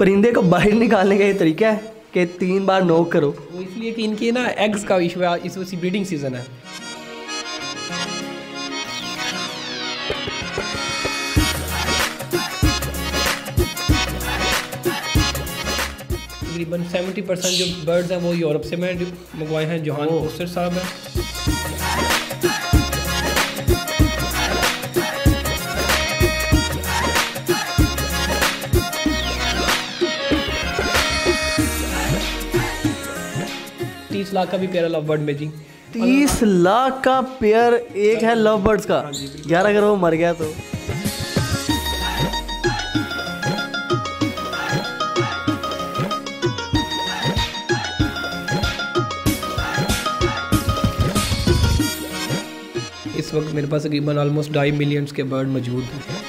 परिंदे को बाहर निकालने का ये तरीका है कि 3 बार नोक करो। वो इसलिए कि इनके ना एग्स का इशू है, इस वक्त ब्रीडिंग सीजन है। तकरीबन 70% जो बर्ड्स हैं वो यूरोप से मैं मंगवाए हैं। जोहान कोस्टर साहब है। लाख का भी पेयर लव बर्ड में जी। 30 लाख का पेयर एक है लव बर्ड्स का। यार अगर वो मर गया तो इस वक्त मेरे पास तकरीबन ऑलमोस्ट 2.5 मिलियन के बर्ड मौजूद हैं।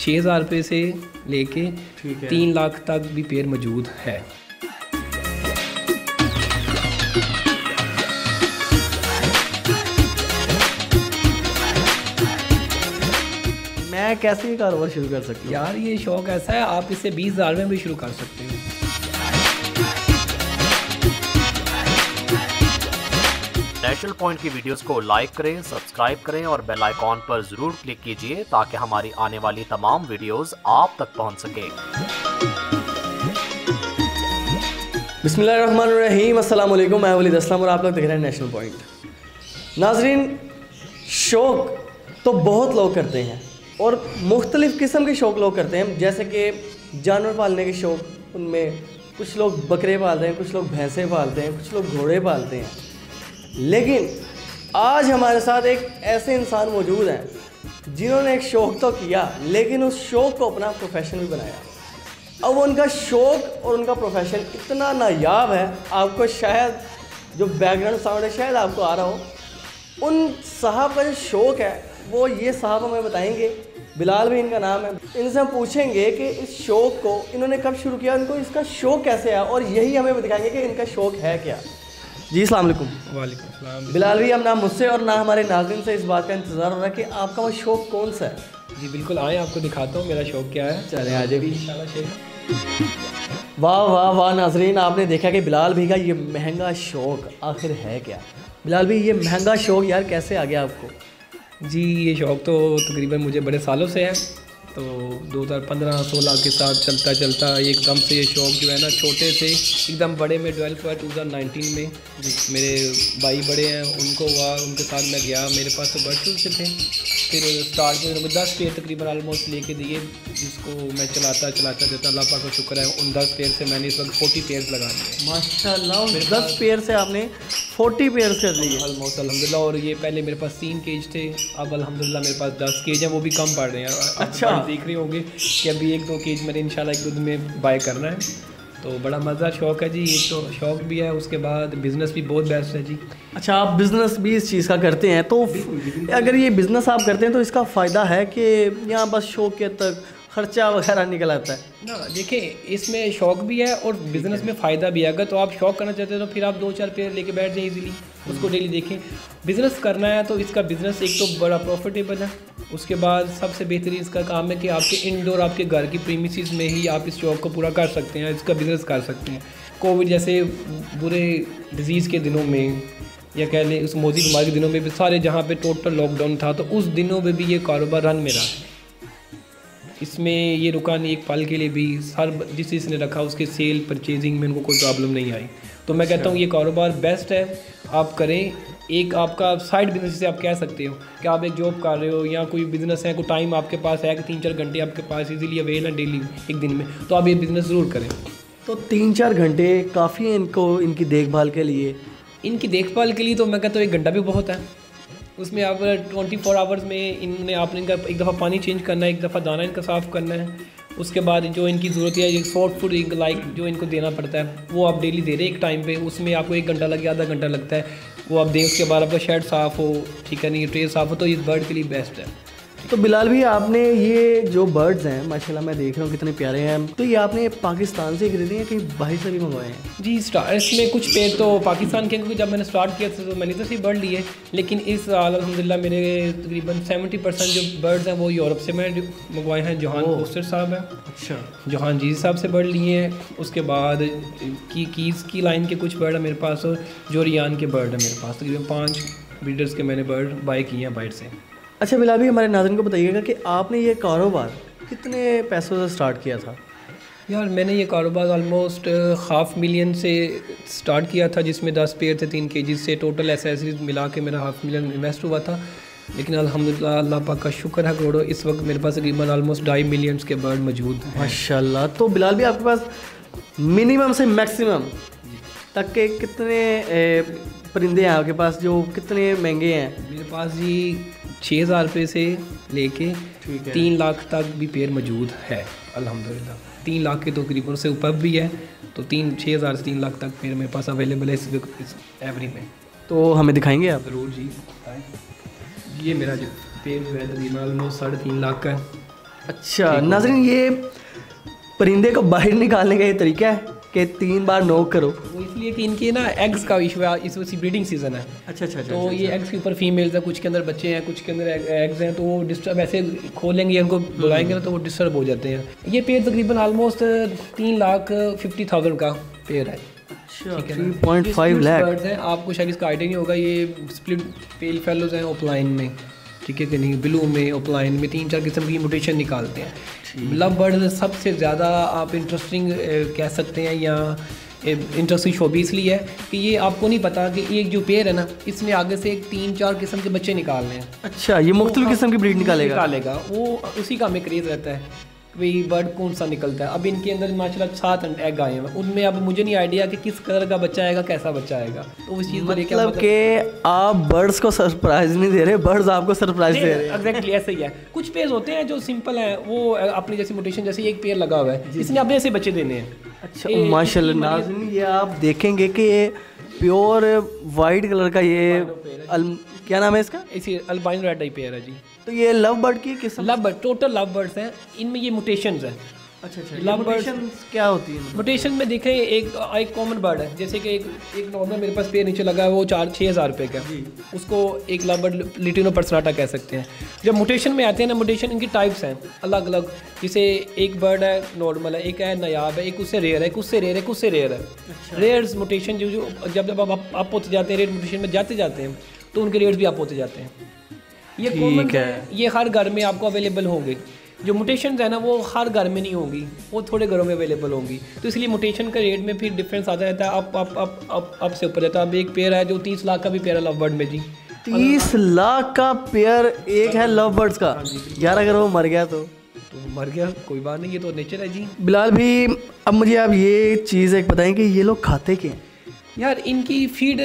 ₹6,000 से लेके 3 लाख तक भी पेयर मौजूद है। मैं कैसे ये कारोबार शुरू कर सकती हूँ? यार ये शौक ऐसा है, आप इसे 20,000 में भी शुरू कर सकते हो। नेशनल पॉइंट की वीडियोस को लाइक करें, सब्सक्राइब करें और बेल आइकॉन पर ज़रूर क्लिक कीजिए ताकि हमारी आने वाली तमाम वीडियोस आप तक पहुंच सके। बिस्मिल्लाहिर्रहमानिर्रहीम, अस्सलाम वालेकुम, मैं वलीद असलम और आप लोग देख रहे हैं नेशनल पॉइंट। नाजरीन, शौक़ तो बहुत लोग करते हैं और मुख्तलिफ़ किस्म के शौक़ लोग करते हैं, जैसे कि जानवर पालने के शौक़, उनमें कुछ लोग बकरे पालते हैं, कुछ लोग भैंसें पालते हैं, कुछ लोग घोड़े पालते हैं। लेकिन आज हमारे साथ एक ऐसे इंसान मौजूद हैं जिन्होंने एक शौक़ तो किया लेकिन उस शौक़ को अपना प्रोफेशन भी बनाया। अब उनका शौक़ और उनका प्रोफेशन इतना नायाब है, आपको शायद जो बैकग्राउंड साउंड है शायद आपको आ रहा हो। उन साहब का जो शौक़ है वो ये साहब हमें बताएंगे। बिलाल भी इनका नाम है। इनसे हम पूछेंगे कि इस शौक़ को इन्होंने कब शुरू किया, इनको इसका शौक़ कैसे है, और यही हमें दिखाएंगे कि इनका शौक़ है क्या। जी अस्सलाम वालेकुम। वालेकुम अस्सलाम। बिलाल भी, हम ना मुझसे और ना हमारे नाज़रीन से इस बात का इंतज़ार हो रहा है कि आपका वो शौक़ कौन सा है। जी बिल्कुल, आए आपको दिखाता हूँ मेरा शौक़ क्या है। चलें आ जाइए। इंशाल्लाह। वाह वाह वाह नाजरीन, आपने देखा कि बिलाल भी का ये महंगा शौक़ आखिर है क्या। बिलाल भी, ये महंगा शौक़ यार कैसे आ गया आपको? जी ये शौक़ तो तकरीबन मुझे बड़े सालों से है। तो 2015-16 के साथ चलता चलता एकदम से ये शौक़ जो है ना, छोटे से एकदम बड़े में डेवलप हुआ 2019 में। मेरे भाई बड़े हैं, उनको हुआ, उनके साथ मैं गया। मेरे पास तो बर्ड से थे। फिर स्टार्ट में 10 पेयर तकरीबन ऑलमोस्ट लेके दिए, जिसको मैं चलाता देता। अल्लाह पाक का शुक्र है, उन 10 पेयर से मैंने इस वक्त 40 पेयर्स लगा दिए माशाल्लाह। 10 पेयर से आपने 40 पेयर्स कर लिए ऑलमोस्ट अल्हम्दुलिल्लाह। और ये पहले मेरे पास 3 केज थे, अब अल्हम्दुलिल्लाह मेरे पास 10 केज हैं, वो भी कम पड़ रहे हैं। अच्छा, देख रहे होंगे कि अभी 1-2 केज मैंने इंशाल्लाह 1-2 दिन में बाय करना है। तो बड़ा मज़ेदार शौक़ है जी। ये तो शौक़ भी है, उसके बाद बिज़नेस भी बहुत बेस्ट है जी। अच्छा, आप बिज़नेस भी इस चीज़ का करते हैं, तो अगर ये बिज़नेस आप करते हैं तो इसका फ़ायदा है कि यहाँ बस शौक़ के तक ख़र्चा वगैरह निकल आता है ना? देखिए, इसमें शौक़ भी है और बिज़नेस में फ़ायदा भी है। अगर तो आप शौक़ करना चाहते हैं तो फिर आप 2-4 पेयर लेके बैठ जाएं इजीली, उसको डेली देखें। बिज़नेस करना है तो इसका बिज़नेस एक तो बड़ा प्रॉफिटेबल है। उसके बाद सबसे बेहतरीन इसका काम है कि आपके इंडोर, आपके घर की प्रीमिसेस में ही आप इस शौक़ को पूरा कर सकते हैं, इसका बिज़नेस कर सकते हैं। कोविड जैसे बुरे डिज़ीज़ के दिनों में, या कह लें उस मौजी बीमारी के दिनों में भी, सारे जहाँ पे टोटल लॉकडाउन था, तो उस दिनों में भी ये कारोबार रन में रहा। इसमें ये रुका नहीं एक पल के लिए भी। हर जिस चीज़ ने रखा उसके सेल परचेजिंग में उनको कोई प्रॉब्लम नहीं आई। तो मैं कहता हूँ ये कारोबार बेस्ट है, आप करें। एक आपका साइड बिजनेस से आप कह सकते हो कि आप एक जॉब कर रहे हो या कोई बिज़नेस है, कोई टाइम आपके पास है कि 3-4 घंटे आपके पास इजीली अवेल है डेली एक दिन में, तो आप ये बिज़नेस ज़रूर करें। तो 3-4 घंटे काफ़ी हैं इनको, इनकी देखभाल के लिए? इनकी देखभाल के लिए तो मैं कहता हूँ 1 घंटा भी बहुत है। उसमें आप 24 आवर्स में इनने आपने इनका एक दफ़ा पानी चेंज करना है, एक दफ़ा दाना इनका साफ़ करना है। उसके बाद जो इनकी ज़रूरत है, एक सॉफ्ट फूड लाइक जो इनको देना पड़ता है, वो आप डेली दे रहे हैं एक टाइम पे। उसमें आपको 1 घंटा लगे, आधा घंटा लगता है, वो आप दें। उसके बाद आपका शेड साफ़ हो, ठीक है नहीं, ट्रे साफ़ हो, तो इस बर्ड के लिए बेस्ट है। तो बिलाल भी आपने ये जो बर्ड्स हैं माशाल्लाह मैं देख रहा हूँ कितने प्यारे हैं, तो ये आपने पाकिस्तान से खरीदे हैं कि बाहर से भी मंगवाए हैं? जी इसमें कुछ पेड़ तो पाकिस्तान के, क्योंकि जब मैंने स्टार्ट किया था तो मैंने तो सिर्फ बर्ड लिए, लेकिन इस साल अल्हम्दुलिल्लाह मेरे तकरीबन 70% जो बर्ड्स हैं वो यूरोप से मैं मंगवाए हैं। जहान पोस्टर साहब हैं, अच्छा, जहांगीर साहब से बर्ड लिए हैं। उसके बाद कीज़ की लाइन के कुछ बर्ड हैं मेरे पास, और जो रियान के बर्ड हैं मेरे पास। तकरीबन 5 ब्रीडर्स के मैंने बर्ड बाय किए हैं बाहर से। अच्छा बिलाल भी हमारे नाज़रीन को बताइएगा कि आपने ये कारोबार कितने पैसों से स्टार्ट किया था? यार मैंने ये कारोबार ऑलमोस्ट $500,000 से स्टार्ट किया था, जिसमें 10 पेयर थे 3 kg से। टोटल एसेसरीज मिला के मेरा $500,000 इन्वेस्ट हुआ था। लेकिन अल्हम्दुलिल्लाह अल्लाह पाक का शुक्र है करोड़ों, इस वक्त मेरे पास तकरीबन ऑलमोस्ट $2.5 मिलियन के बर्ड मौजूद हैं माशाल्लाह। तो बिलाल भी आपके पास मिनिमम से मैक्सिमम तक के कितने परिंदे हैं आपके पास, जो कितने महंगे हैं? मेरे पास जी 6,000 रुपये से लेके 3 लाख तक भी पेयर मौजूद है अल्हम्दुलिल्लाह। 3 लाख के तो करीबन से ऊपर भी है, तो 6,000 से 3 लाख तक पेयर मेरे पास अवेलेबल है इस एवरी में। तो हमें दिखाएंगे आप? ज़रूर जी। ये मेरा जो पेयर जो है तकरीबन ऑलमोस्ट 3.5 लाख का है। अच्छा नाज़रीन, ये परिंदे को बाहर निकालने का ये तरीका है कि 3 बार नॉक करो? वो इसलिए कि इनके ना एग्स का इशू है, इस वक्त ब्रीडिंग सीजन है। अच्छा अच्छा। तो ये एग्स के ऊपर फीमेल्स है, कुछ के अंदर बच्चे हैं, कुछ के अंदर एग्स हैं, तो वो डिस्टर्ब ऐसे खोलेंगे उनको बुलाएंगे ना तो वो डिस्टर्ब हो जाते हैं। ये पेयर तकरीबन ऑलमोस्ट 3,50,000 का पेयर है। अच्छा 3.5 लाख बर्ड्स हैं। आपको शायद इसका आइडिया नहीं होगा, ये स्प्लिट पेल फेलोज हैं ओपलाइन में, ठीक है कि नहीं, ब्लू में, ओपलाइन में 3-4 किस्म की म्यूटेशन निकालते हैं। लव बर्ड सबसे ज़्यादा आप इंटरेस्टिंग कह सकते हैं, या इंटरेस्टिंग शो भी इसलिए है कि ये आपको नहीं पता कि एक जो पेयर है ना, इसने आगे से 3-4 किस्म के बच्चे निकालने हैं। अच्छा, ये मुख्तलिफ किस्म की ब्रीड निकालेगा वो उसी का हमें क्रेज़ रहता है भाई बर्ड कौन सा निकलता है। अब इनके अंदर माशाल्लाह 7 एग आए हैं, उनमें अब मुझे नहीं आइडिया कि किस कलर का बच्चा आएगा, कैसा बच्चा आएगा। तो उस चीज़ को लेकर मतलब कि आप बर्ड्स को सरप्राइज नहीं दे रहे, बर्ड्स आपको सरप्राइज दे रहे हैं। एग्जैक्टली ऐसे ही है। कुछ पेयर्स होते हैं जो सिंपल हैं, वो अपनी जैसी म्यूटेशन, जैसे एक पेयर लगा हुआ है, इसने अपने ऐसे बच्चे देने हैं। अच्छा माशाल्लाह नाज़रीन, ये आप देखेंगे कि ये प्योर वाइट कलर का ये क्या नाम है इसका? इसी अल्बाइन रेड टाइप पेयर है जी। तो ये लव बर्ड की किस्म? Love bird, total love birds हैं, इनमें ये म्यूटेशंस हैं। अच्छा अच्छा, लव म्यूटेशंस क्या होती है? म्यूटेशन में देखें, एक कॉमन बर्ड है, जैसे कि एक नॉर्मल मेरे पास पेयर नीचे लगा है, वो 6,000 रुपये का, उसको एक लव बर्ड लिटिनो पर्सनाटा कह सकते हैं। जब म्यूटेशन में आते हैं ना, म्यूटेशन इनकी टाइप्स हैं अलग अलग, जैसे एक बर्ड है नॉर्मल है, एक है नायाब है, एक उससे रेयर है, एक उससे रेयर है, एक उससे रेयर है। रेयर्स म्यूटेशन जो जब आप अप होते जाते हैं, रेयर म्यूटेशन में जाते हैं तो उनके रेट्स भी अप होते जाते हैं। ये कॉमन है, ये हर घर में आपको अवेलेबल होंगे। जो म्यूटेशंस है ना, वो हर घर में नहीं होंगी, वो थोड़े घरों में अवेलेबल होंगी, तो इसलिए म्यूटेशन का रेट में फिर डिफरेंस आता रहता है, अप से ऊपर रहता है। अब एक पेयर है जो 30 लाख का भी पेयर है लव बर्ड में जी। 30 लाख का पेयर एक है लव बर्ड्स का यार, अगर वो मर गया तो मर गया, कोई बात नहीं, ये तो नेचर है जी। बिलाल भी अब मुझे आप ये चीज़ एक बताएं कि ये लोग खाते क्या हैं? यार इनकी फीड,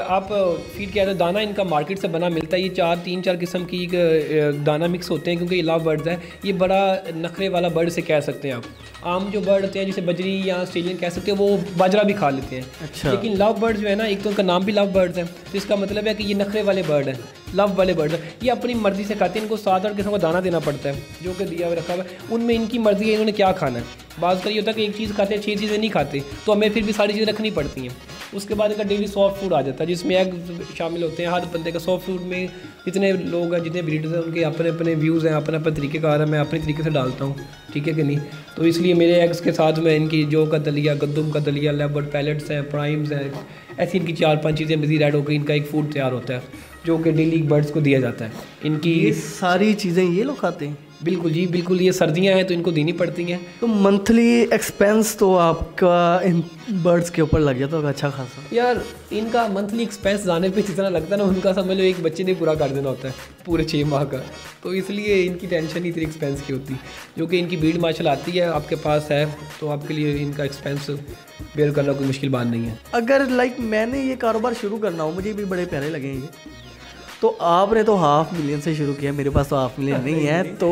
आप फीड क्या है, दाना इनका मार्केट से बना मिलता है। ये 3-4 किस्म की दाना मिक्स होते हैं, क्योंकि ये लव बर्ड्स है। ये बड़ा नखरे वाला बर्ड से कह सकते हैं आप। आम जो बर्ड होते हैं जैसे बजरी या ऑस्ट्रेलियन कह सकते हैं, वो बाजरा भी खा लेते हैं। अच्छा। लेकिन लव बर्ड जो है ना, एक तो उनका नाम भी लव बर्ड्स है, तो इसका मतलब है कि ये नखरे वाले बर्ड हैं, लव वाले बर्ड है। ये अपनी मर्ज़ी से खाते हैं, इनको 7-8 किस्म का दाना देना पड़ता है जो कि दिया हुआ रखा हुआ है। उनमें इनकी मर्ज़ी है इन्होंने क्या खाना है। बाज़ का ये होता है कि एक चीज़ खाते हैं, 6 चीज़ें नहीं खाते, तो हमें फिर भी सारी चीज़ें रखनी पड़ती हैं। उसके बाद इनका डेली सॉफ्ट फूड आ जाता है, जिसमें एग शामिल होते हैं। हर बंदे का सॉफ्ट फूड में जितने लोग हैं, जितने ब्रीडर्स हैं, उनके अपने अपने व्यूज़ हैं, अपना अपना तरीक़ेकार है। मैं अपने तरीके से डालता हूँ, ठीक है कि नहीं। तो इसलिए मेरे एग्स के साथ में इनकी जौ का दलिया, गंदम का दलिया, लेबर्ड पैलेट्स हैं, प्राइम्स हैं, ऐसी इनकी 4-5 चीज़ें मज़ीद ऐड होकर इनका एक फूड तैयार होता है जो कि डेली बर्ड्स को दिया जाता है। इनकी ये सारी चीज़ें ये लोग खाते हैं? बिल्कुल जी बिल्कुल। ये सर्दियाँ हैं तो इनको देनी पड़ती हैं। तो मंथली एक्सपेंस तो आपका इन बर्ड्स के ऊपर लग जाता होगा अच्छा खासा? यार इनका मंथली एक्सपेंस जाने पे जितना लगता है ना, उनका समझ लो एक बच्चे ने पूरा कर देना होता है पूरे 6 माह का। तो इसलिए इनकी टेंशन ही इतनी एक्सपेंस की होती, जो कि इनकी ब्रीड माशाल्लाह आती है, आपके पास है तो आपके लिए इनका एक्सपेंस बेयर करना कोई मुश्किल बात नहीं है। अगर मैंने ये कारोबार शुरू करना हो, मुझे भी बड़े प्यारे लगे ये, तो आपने तो $500,000 से शुरू किया, मेरे पास तो $500,000 नहीं है, तो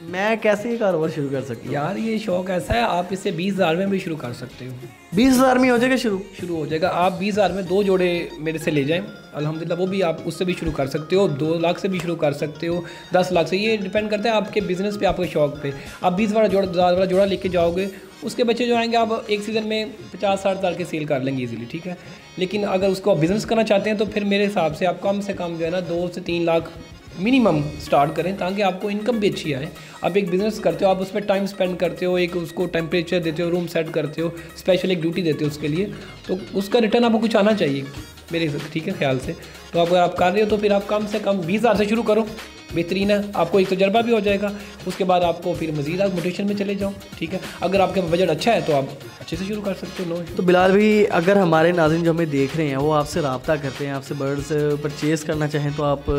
मैं कैसे ये कारोबार शुरू कर सकता हूँ? यार ये शौक ऐसा है, आप इसे 20,000 में भी शुरू कर सकते हो। 20,000 में हो जाएगा शुरू हो जाएगा। आप 20,000 में 2 जोड़े मेरे से ले जाएं, अल्हम्दुलिल्लाह, वो भी आप उससे भी शुरू कर सकते हो, 2 लाख से भी शुरू कर सकते हो, 10 लाख से। ये डिपेंड करता है आपके बिज़नेस पे, आपके शौक पे। आप 20 वाला जोड़ा लेके जाओगे, उसके बच्चे जो आएंगे आप एक सीज़न में 50-60 हज़ार के सेल कर लेंगे इजीली, ठीक है। लेकिन अगर उसको आप बिज़नेस करना चाहते हैं तो फिर मेरे हिसाब से आप कम से कम जो है ना 2 से 3 लाख मिनिमम स्टार्ट करें, ताकि आपको इनकम भी अच्छी आए। आप एक बिज़नेस करते हो, आप उस पर टाइम स्पेंड करते हो, एक उसको टेम्परेचर देते हो, रूम सेट करते हो, स्पेशल एक ड्यूटी देते हो उसके लिए, तो उसका रिटर्न आपको कुछ आना चाहिए मेरे, ठीक है, ख्याल से। तो अगर आप कर रहे हो तो फिर आप कम से कम 20,000 से शुरू करो, बेहतरीन है। आपको एक तजर्बा भी हो जाएगा, उसके बाद आपको फिर मज़ीद आप मोटिवेशन में चले जाओ, ठीक है। अगर आपके बजट अच्छा है तो आप अच्छे से शुरू कर सकते हो। तो बिलाल भाई, अगर हमारे नाज़रीन जो हमें देख रहे हैं वो आपसे रब्ता करते हैं, आपसे बर्ड्स परचेज़ करना चाहें, तो आप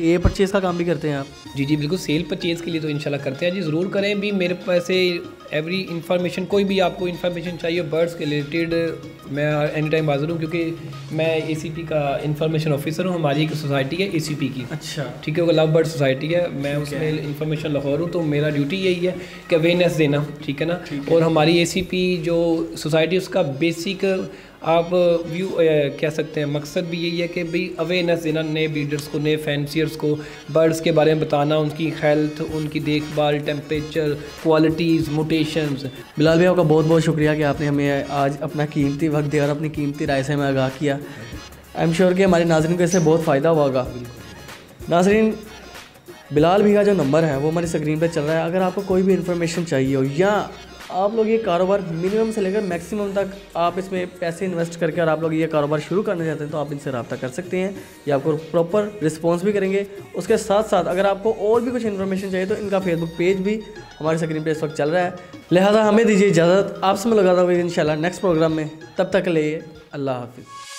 ये परचेज़ का काम भी करते हैं आप? जी बिल्कुल, सेल परचेज़ के लिए तो इंशाल्लाह करते हैं जी, ज़रूर करें भी। मेरे पास से एवरी इन्फॉर्मेशन, कोई भी आपको इन्फॉर्मेशन चाहिए बर्ड्स के रिलेटेड, मैं एनी टाइम हाज़िर हूँ, क्योंकि मैं ACP का इन्फॉर्मेशन ऑफिसर हूँ। हमारी एक सोसाइटी है ACP की, अच्छा, ठीक है, वो लव बर्ड सोसाइटी है, मैं उसमें इन्फॉर्मेशन लाहौर हूँ। तो मेरा ड्यूटी यही है कि अवेयरनेस देना, ठीक है ना। और हमारी ACP जो सोसाइटी, उसका बेसिक आप व्यू कह सकते हैं, मकसद भी यही है कि भाई अवेयरनेस देना नए ब्रीडर्स को, नए फैंसियर्स को, बर्ड्स के बारे में बताना, उनकी हेल्थ, उनकी देखभाल, टेम्परेचर, क्वालिटीज़, मोटेशंस। बिलाल भाई, आपका बहुत बहुत शुक्रिया कि आपने हमें आज अपना कीमती वक्त दिया और अपनी कीमती राय से हमें आगाह किया। आई एम श्योर कि हमारे नाज़रीन को इससे बहुत फ़ायदा होगा। नाज़रीन, बिलाल भाई का जो नंबर है वो हमारी स्क्रीन पर चल रहा है। अगर आपको कोई भी इन्फॉर्मेशन चाहिए हो, या आप लोग ये कारोबार मिनिमम से लेकर मैक्सिमम तक आप इसमें पैसे इन्वेस्ट करके और आप लोग ये कारोबार शुरू करना चाहते हैं, तो आप इनसे रब्ता कर सकते हैं। ये आपको प्रॉपर रिस्पॉन्स भी करेंगे। उसके साथ साथ अगर आपको और भी कुछ इन्फॉर्मेशन चाहिए तो इनका फेसबुक पेज भी हमारे स्क्रीन पे इस वक्त चल रहा है। लिहाजा हमें दीजिए इजाज़त, आपसे मुलाकात होगी इंशाल्लाह नेक्स्ट प्रोग्राम में। तब तक के लिए अल्लाह हाफिज़।